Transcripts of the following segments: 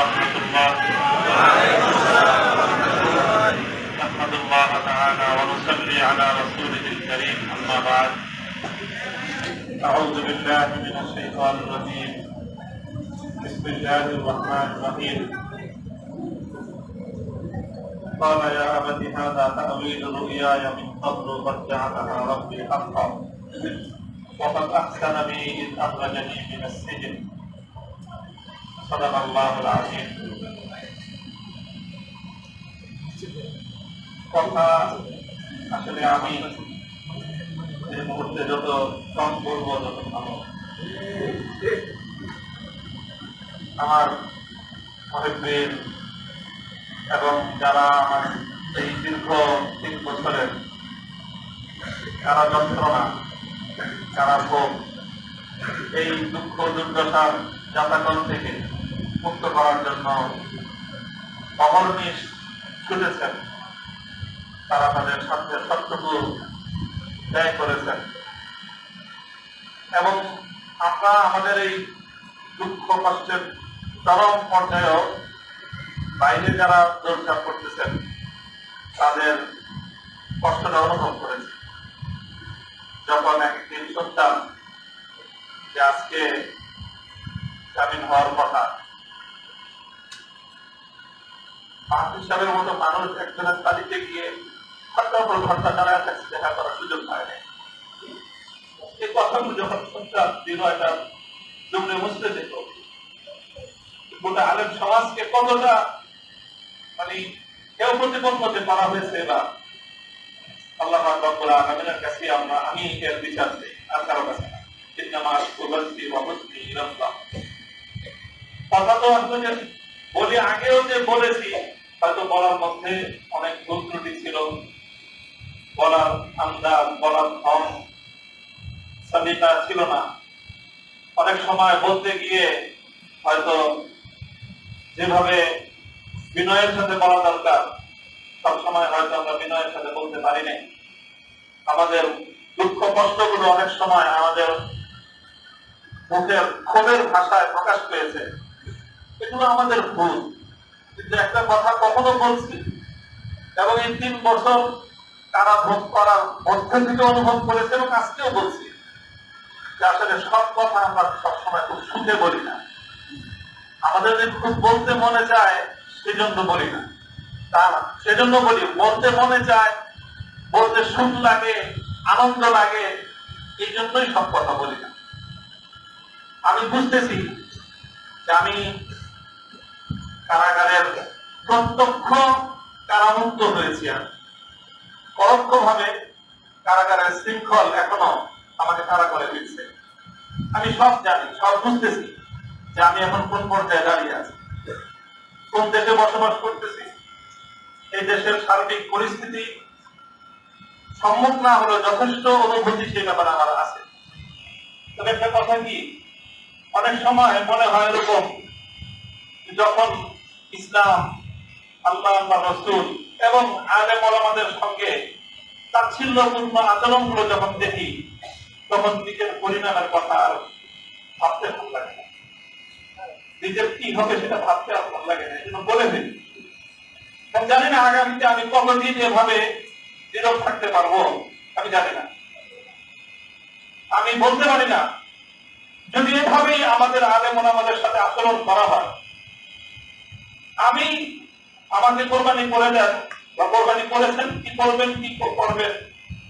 ورحمة الله. نحمد الله تعالى ونصلي على رسوله الكريم. أما بعد، أعوذ بالله من الشيطان الرجيم. بسم الله الرحمن الرحيم. قال يا أبت هذا تأويل رؤياي من قبل قد جعلها ربي حقا وقد أحسن بي إذ أخرجني من السجن. صدق الله العظيم. কথা আসলে আমি এই মুহূর্তে যত কম বলবো তত ভালো। আমার মহিবীর এবং যারা আমার এই দীর্ঘ 3 বছরের কারা যন্ত্রণা, কারা ভোগ, এই দুঃখ দুর্দশার যাতাকল থেকে মুক্ত করার জন্য অহর্নিশ ছুটেছেন, তারা তাদের সাথে সবটুকু ব্যয় করেছেন এবং আমরা আমাদের এই দুঃখ কষ্টের চরম পর্যায়েও বাইরে যারা দৌড়ঝাঁপ করতেছেন তাদের কষ্টটা অনুভব করেছে। যখন একদিন শুনতাম যে আজকে জামিন হওয়ার কথা, মাহফুজ সাহেবের মতো মানুষ একজনের তালিকে গিয়ে ঘন্টার পর ঘন্টা দাঁড়ায় থাকছে, দেখা করার সুযোগ পায় না। এই কথাগুলো যখন শুনতাম হৃদয়টা জমে মুছতে যেত। গোটা আলেম সমাজকে কতটা কেউ প্রতিপন্নতে করা হয়েছে বা আল্লাহ রাব্বুল আলামিনের কাছে আমি এর বিচার চাই, আর কারো কাছে না। কথা তো আসলে বলি, আগেও যে বলেছি হয়তো বলার মধ্যে অনেক ভুল ত্রুটি ছিল, বলার আন্দাজ, বলার ধন সলিকা ছিল না। অনেক সময় বলতে গিয়ে হয়তো যেভাবে বিনয়ের সাথে বলা দরকার সবসময় হয়তো আমরা বিনয়ের সাথে বলতে পারি নাই। আমাদের দুঃখ কষ্টগুলো অনেক সময় আমাদের মুখের ক্ষোভের ভাষায় প্রকাশ পেয়েছে, এগুলো আমাদের ভুল। কিন্তু একটা কথা কখনো বলছি এবং এই 3 বছর কারা ভোগ করার মধ্যে থেকে অনুভব করেছে এবং আজকেও বলছি যে আসলে সব কথা আমরা সবসময় খুব সুখে বলি না। আমাদের যদি খুব বলতে মনে চায় সেজন্য বলি না, তা না, সেজন্য বলি বলতে মনে চায়, বলতে সুখ লাগে, আনন্দ লাগে, এই জন্যই সব কথা বলি না। আমি বুঝতেছি যে আমি কারাগারের প্রত্যক্ষ কারামুক্ত হয়েছি, আর পরোক্ষ ভাবে কারাগারের শৃঙ্খল এখনো আমাকে তাড়া করে দিচ্ছে। আমি সব জানি, সব বুঝতেছি যে আমি এখন কোন পর্যায়ে দাঁড়িয়ে আছি, কোন দেশে বসবাস করতেছি। এই দেশের সার্বিক পরিস্থিতি সম্মুখ না হলেও যথেষ্ট অনুভূতি সেই ব্যাপারে আমার আছে। তবে একটা কথা কি, অনেক সময় মনে হয় এরকম, যখন ইসলাম, আল্লাহ, রাসূল এবং আলেম ওলামাদের সঙ্গে তাচ্ছিল্যপূর্ণ আচরণগুলো যখন দেখি, তখন নিজের পরিণামের কথা আর ভাবতে ভালো লাগে না। নিজের কি হবে সেটা ভাবতে আর ভালো লাগে না, এজন্য বলে দিই। জানি না আগামীতে আমি কতদিন এভাবে নীরব থাকতে পারবো, আমি জানি না। আমি বলতে পারি না যদি এভাবেই আমাদের আলেম ওলামাদের সাথে আচরণ করা হয়, আমি আমাকে কোরবানি করে দেন বা কোরবানি করেছেন, কি করবেন, কি করবেন,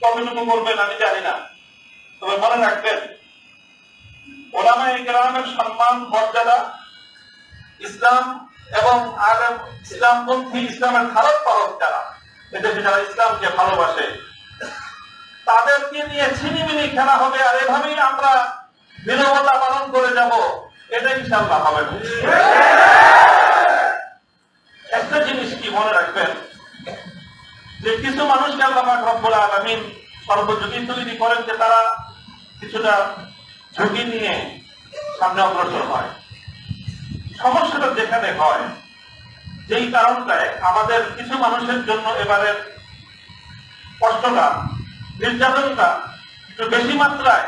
কতটুকু করবেন আমি জানি না। তবে মনে রাখবেন, ওলামায়ে কেরামের সম্মান, মর্যাদা, ইসলাম এবং আলেম, ইসলামপন্থী, ইসলামের ধারক পালক যারা, এদেশে যারা ইসলামকে ভালোবাসে, তাদেরকে নিয়ে ছিনিমিনি খেলা হবে আর এভাবেই আমরা নীরবতা পালন করে যাব, এটা ইনশাআল্লাহ হবে না। একটা জিনিস কি মনে রাখবেন, যে কিছু মানুষকে আল্লাহ পাক রব্বুল আলামিন সর্বযোগী তৈরি করেন যে তারা কিছুটা ঝুঁকি নিয়ে সামনে অগ্রসর হয়। সমস্যাটা যেখানে হয়, যেই কারণটায় আমাদের কিছু মানুষের জন্য এবারের কষ্টটা, নির্যাতনটা একটু বেশি মাত্রায়,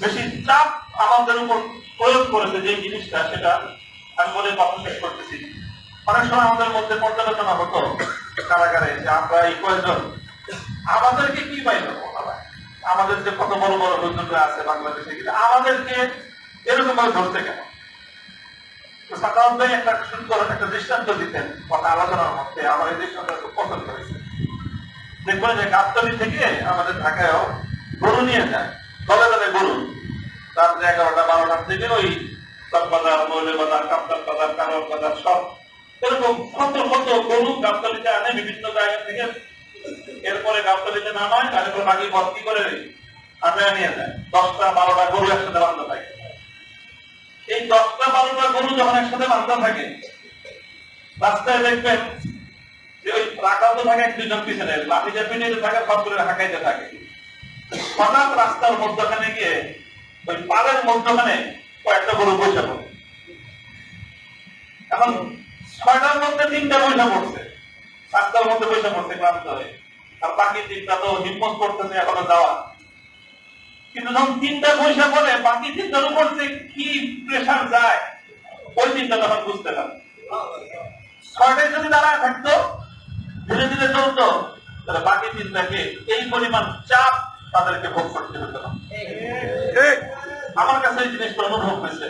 বেশি চাপ আমাদের উপর প্রয়োগ করেছে, যে জিনিসটা সেটা আমি বলে কথা শেষ করতেছি। অনেক সময় আমাদের মধ্যে পর্যালোচনা হতো কারাগারে যে আমরা এই কয়েকজন আমাদেরকে কি পাইল, আমাদের যে কত বড় বড় হুজুররা আছে বাংলাদেশে, কিন্তু আমাদেরকে এরকম ভাবে ধরতে কেন? সাধারণত একটা সুন্দর একটা দৃষ্টান্ত দিতেন কথা আলোচনার মধ্যে, আমার এই দৃষ্টান্ত খুব পছন্দ হয়েছে। দেখবেন যে গাবতলী থেকে আমাদের ঢাকায়ও গরু নিয়ে যায়, দলে দলে গরু, রাত্রে 11টা 12টার থেকে ওই চকবাজার, মৌলবাজার, কাপ্তান বাজার, কারোর বাজার সব এরকম কত কত গরু গাবতলীতে আনে বিভিন্ন জায়গা থেকে। এরপরে গাবতলীতে নামায়, তারপর বাকি ভর্তি করে হাঁটায় নিয়ে যায়। 10টা 12টা গরু একসাথে বান্ধা থাকে। এই 10টা 12টা গরু যখন একসাথে বান্ধা থাকে, রাস্তায় দেখবেন যে ওই রাখাল তো থাকে এক দুজন পিছনে, লাঠিতে পিঠে থাকে, সব করে হাঁকাইতে থাকে। হঠাৎ রাস্তার মধ্যখানে গিয়ে ওই পাড়ের মধ্যখানে কয়েকটা গরু বসে পড়ে। এখন 6টার মধ্যে 3টা বসে পড়ছে, রাস্তার মধ্যে বসে পড়ছে ক্লান্ত হয়ে, আর বাকি 3টা তো হিম্মত করতেছে এখনো যাওয়া। কিন্তু যখন 3টা বসে পড়ে, বাকি 3টার উপর যে কি প্রেশার যায় ওই 3টা তখন বুঝতে পারে। 6টায় যদি দাঁড়ায় থাকতো, ধীরে ধীরে চলতো, তাহলে বাকি 3টাকে এই পরিমাণ চাপ তাদেরকে ভোগ করতে হতো না। আমার কাছে এই জিনিসটা অনুভব হয়েছে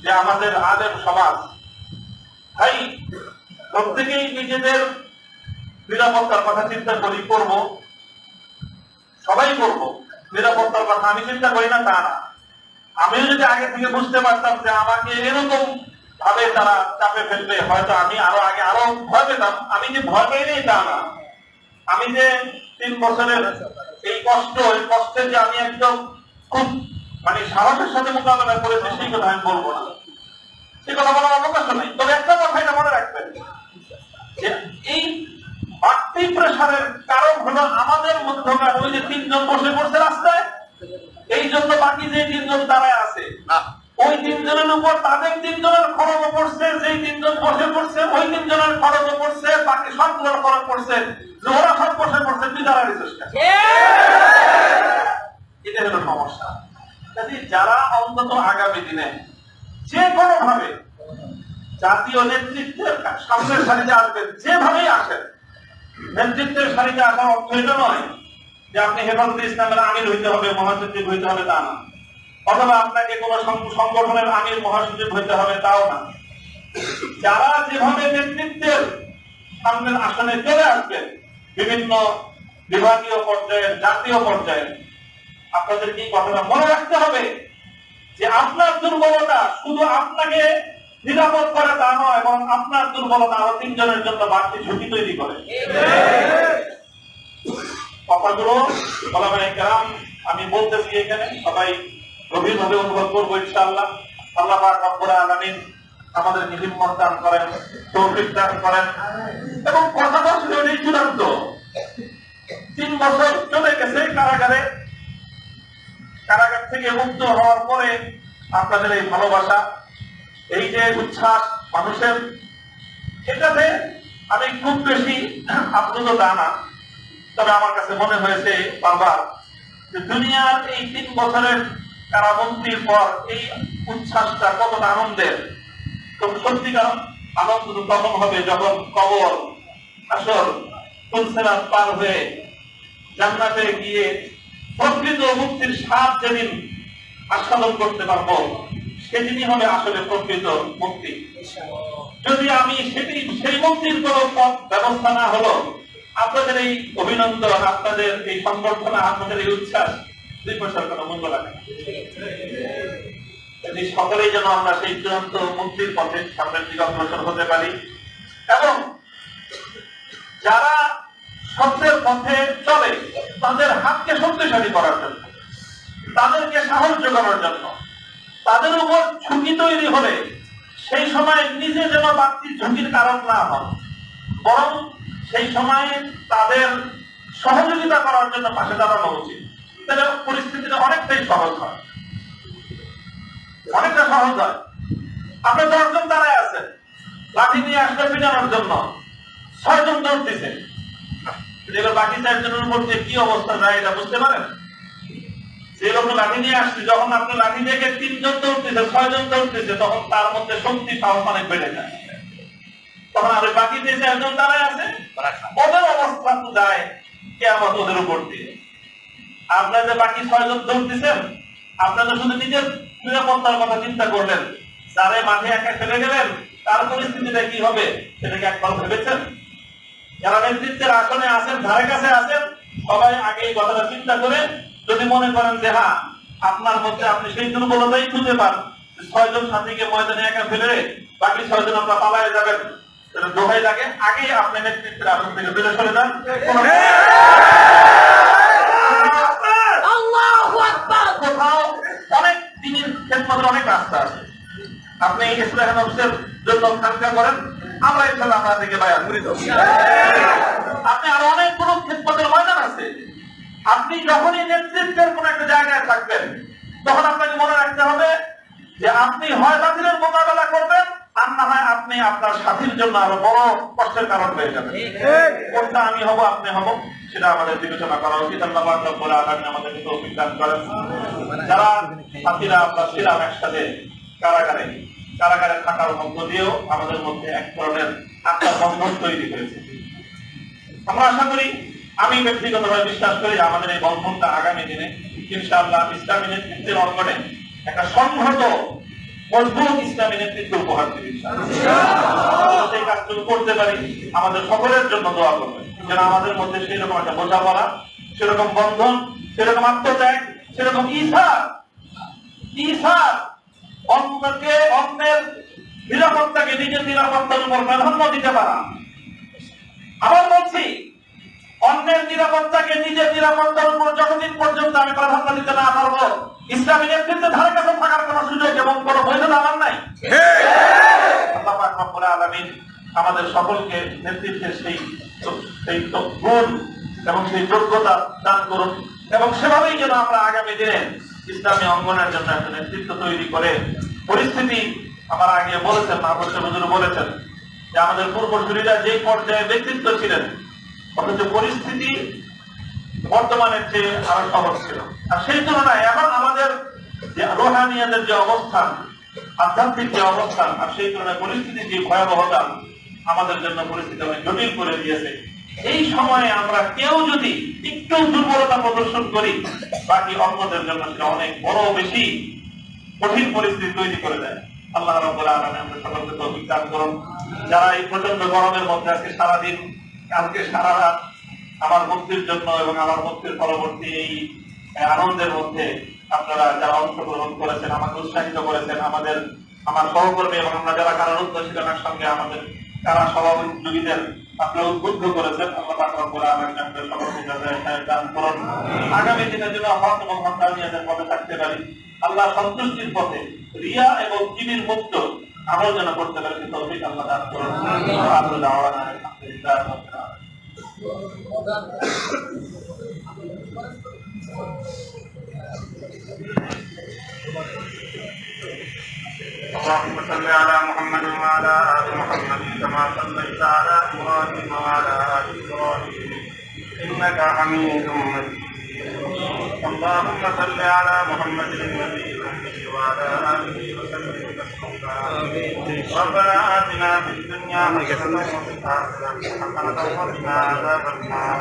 যে আমাদের আলেম সমাজ ভাই প্রত্যেকেই নিজেদের নিরাপত্তার কথা চিন্তা করি, করবো, সবাই করবো নিরাপত্তার কথা। আমি চিন্তা করি না তা না, আমিও যদি আগে থেকে বুঝতে পারতাম যে আমাকে এরকম ভাবে তারা চাপে ফেলবে, হয়তো আমি আরো আগে আরো ভয় পেতাম। আমি যে ভয় পাই নেই তা না, আমি যে 3 বছরের এই কষ্ট, এই কষ্টের যে আমি একদম খুব মানে সাহসের সাথে মোকাবেলা করেছি সেই কথা আমি বলবো না, সে কথা বলার অবকাশ নাই। তবে একটা কথা এটা মনে রাখবেন যে এই বাড়তি প্রেশারের কারণ হলো আমাদের মধ্যকার ওই যে 3 জন বসে পড়ছে রাস্তায়, এই জন্য বাকি যে 3 জন দাঁড়ায় আছে ওই 3 জনের উপর তাদের 3 জনের খরচও পড়ছে, যেই 3 জন বসে পড়ছে ওই 3 জনের খরচও পড়ছে, বাকি সবগুলোর খরচ পড়ছে, যে ওরা সব বসে পড়ছে তুই দাঁড়ানোর চেষ্টা। এটা হলো সমস্যা। যারা অন্তত আগামী দিনে যে কোনো ভাবে জাতীয় নেতৃত্বের সামনের সারিতে আসবেন, যেভাবেই আসেন, নেতৃত্বের সারিতে আসার অর্থ এটা নয় যে আপনি হেফাজতে ইসলামের আমির হইতে হবে, মহাসচিব হইতে হবে, তা না, অথবা আপনাকে কোন সংগঠনের আমির মহাসচিব হইতে হবে, তাও না। যারা যেভাবে নেতৃত্বের সামনের আসনে চলে আসবেন বিভিন্ন বিভাগীয় পর্যায়ে, জাতীয় পর্যায়ে, আপনাদের কি কথাটা মনে রাখতে হবে যে আপনার দুর্বলতা শুধু আপনাকে নিরাপদ করে তা নয়, এবং আপনার দুর্বলতা আরো 3 জনের জন্য বাড়তি ঝুঁকি তৈরি করে। কথাগুলো ওলামায়ে কেরাম আমি বলতেছি এখানে সবাই গভীরভাবে অনুভব করবো ইনশাআল্লাহ। আল্লাহ পাক রব্বুল আলামিন আমাদেরকে হিম্মত দান করেন, তৌফিক দান করেন। এবং কথাটা ছিল এই চূড়ান্ত, 3 বছর চলে গেছে কারাগারে, কারাগার থেকে মুক্ত হওয়ার পরে আপনাদের এই ভালোবাসা, এই যে উচ্ছ্বাস মানুষের, এটাতে আমি খুব বেশি আপ্লুত তা না। তবে আমার কাছে মনে হয়েছে বারবার যে দুনিয়ার এই 3 বছরের কারাবন্দির পর এই উচ্ছ্বাসটা কতটা আনন্দের। তো সত্যিকার আনন্দ তখন হবে যখন কবর, আসর, ফুলসেরাত পার হয়ে জান্নাতে গিয়ে প্রকৃত মুক্তির স্বাদ যেদিন আস্বাদন করতে পারবো, সেদিনই হবে আসলে প্রকৃত মুক্তি। যদি আমি সেই মুক্তির কোন ব্যবস্থা না হলো, আপনাদের এই অভিনন্দন, আপনাদের এই সংবর্ধনা, আপনাদের এই উচ্ছ্বাস 2 পয়সার কোনো মূল্য লাগে না। সকলেই যেন আমরা সেই চূড়ান্ত মুক্তির পথে সামনের দিকে অগ্রসর হতে পারি, এবং যারা সত্যের পথে চলে তাদের হাতকে শক্তিশালী করার জন্য, তাদেরকে সাহস যোগানোর জন্য, তাদের উপর ঝুঁকি তৈরি হলে সেই সময় নিজে যেন বাড়তি ঝুঁকির কারণ না হন, বরং সেই সময় তাদের সহযোগিতা করার জন্য পাশে দাঁড়ানো উচিত। তাহলে পরিস্থিতিটা অনেকটাই সহজ হয়, অনেকটা সহজ হয়। আপনি 10 জন দাঁড়ায় আছেন, লাঠি নিয়ে আসলে পিটানোর জন্য 6 জন দৌড়তেছে, বাকি 4 জনের উপর যে কি অবস্থা যায় এটা বুঝতে পারেন? যে লোক লাঠি নিয়ে আসছে, যখন আপনি লাঠি দেখে 3 জন দৌড়তেছে, 6 জন দৌড়তেছে, তখন তার মধ্যে শক্তি সাহস অনেক বেড়ে যায়। তখন আর বাকি যে 4 জন দাঁড়ায় আছে, ওদের অবস্থা তো যায় কিয়ামত ওদের উপর দিয়ে। আপনারা যে বাকি 6 জন দৌড়তেছেন, আপনারা শুধু নিজের নিরাপত্তার কথা চিন্তা করলেন, যারে মাঠে একা ফেলে গেলেন তার পরিস্থিতিটা কি হবে সেটা কি একবার ভেবেছেন? যারা নেতৃত্বের আসনে আছেন, ধারে কাছে আছেন, সবাই আগে এই কথাটা চিন্তা করে যদি মনে করেন যে হ্যাঁ আপনার মধ্যে আপনি সেই দুর্বলতাই খুঁজে পান, 6 জন সাথীকে ময়দানে একা ফেলে বাকি 6 জন আপনারা পালায়ে যাবেন, সেটা দোহাই লাগে আগে আপনি নেতৃত্বের আসন থেকে ফেলে সরে যান। কোথাও অনেক দিনের ক্ষেত্রে অনেক রাস্তা আছে, আপনি ইসলাম অফিসের জন্য খানকা করেন, আমরা ইনশাআল্লাহ আপনাদেরকে বায়াত করি। আপনি আরো অনেক কোন ক্ষেত্রের ময়দান আছে। আপনি যখনই নেতৃত্বের কোন একটা জায়গায় থাকবেন, তখন আপনাকে মনে রাখতে হবে যে আপনি হয় বাতিলের মোকাবেলা করবেন, আর না হয় আপনি আপনার সাথীর জন্য আরো বড় কষ্টের কারণ হয়ে যাবেন। কোনটা আমি হব আপনি হব সেটা আমাদের বিবেচনা করা উচিত। আল্লাহ পাক রব্বুল আলামিন আমাদেরকে তৌফিক দান করেন। যারা সাথীরা আমরা ছিলাম একসাথে কারাগারে, কারাগারে থাকার মধ্য দিয়েও আমাদের মধ্যে এক ধরনের আত্মার বন্ধন তৈরি হয়েছে। আমরা আশা করি, আমি ব্যক্তিগতভাবে বিশ্বাস করি যে আমাদের এই বন্ধনটা আগামী দিনে ইনশাআল্লাহ ইসলামী নেতৃত্বের অঙ্গনে একটা সংহত মজবুত ইসলামী নেতৃত্ব উপহার দেবে। সেই কাজটুকু করতে পারি, আমাদের সকলের জন্য দোয়া করবেন যেন আমাদের মধ্যে সেরকম একটা বোঝাপড়া, সেরকম বন্ধন, সেরকম আত্মত্যাগ, সেরকম ঈর্ষা অন্যকে, অন্যের নিরাপত্তাকে নিজের নিরাপত্তার উপর প্রাধান্য দিতে পারা। আবার বলছি, অন্যের নিরাপত্তাকে নিজের নিরাপত্তার উপর যতদিন পর্যন্ত আমি প্রাধান্য দিতে না পারবো, ইসলামী নেতৃত্বের ধারে কাছে থাকার কোন সুযোগ এবং কোন বৈধতা আমার নাই। আল্লাহ পাক রব্বুল আলামিন আমাদের সকলকে নেতৃত্বের সেই গুণ এবং সেই যোগ্যতা দান করুন, এবং সেভাবেই যেন আমরা আগামী দিনে ইসলামী অঙ্গনের জন্য একটা নেতৃত্ব তৈরি করে পরিস্থিতি, আমার আগে বলেছেন, মাহবুব হুজুর বলেছেন যে আমাদের পূর্বসূরীরা যে পর্যায়ে ব্যক্তিত্ব ছিলেন, অথচ পরিস্থিতি বর্তমানের চেয়ে আরো সহজ ছিল। আর সেই তুলনায় এখন আমাদের যে রোহানিয়াদের যে অবস্থান, আধ্যাত্মিক যে অবস্থান, আর সেই তুলনায় পরিস্থিতির যে ভয়াবহতা আমাদের জন্য পরিস্থিতি অনেক জটিল করে দিয়েছে। এই সময়ে আমরা কেউ যদি একটু দুর্বলতা প্রদর্শন করি, বাকি অন্যদের জন্য সেটা অনেক বড় বেশি কঠিন পরিস্থিতি তৈরি করে দেয়। আল্লাহ রাব্বুল আলামিন আমাদের সকলকে তৌফিক দান করুন। যারা এই প্রচন্ড গরমের মধ্যে আজকে সারাদিন, কালকে সারা রাত আমার মুক্তির জন্য এবং আমার মুক্তির পরবর্তী এই আনন্দের মধ্যে আপনারা যারা অংশগ্রহণ করেছেন, আমাকে উৎসাহিত করেছেন, আমার সহকর্মী এবং আমরা যারা কারারুদ্ধ ছিলেন একসঙ্গে আমাদের কারা সভাপতিদের আপনারা উদ্বুদ্ধ করেছেন, আল্লাহ পাক রব্বুল আলামিন আমাদের সকলকে জাযায়ে দান করুন। আগামী দিনের জন্য হক এবং হক্কানিয়াতের পথে থাকতে পারি, আল্লাহ সন্তুষ্টির পথে রিয়া এবং কিবির মুক্ত আমল যেন করতে পারি, তৌফিক আল্লাহ দান করুন। আল্লাহু দাওয়ানা আলহামদুলিল্লাহ রাব্বিল আলামিন। اللهم صل على محمد وعلى آل محمد كما صليت على إبراهيم وعلى آل إبراهيم إنك حميد مجيد. اللهم صل على محمد النبي الأمي وعلى آله وسلم تسليما. ربنا آتنا في الدنيا حسنة وفي الآخرة حسنة وقنا عذاب النار.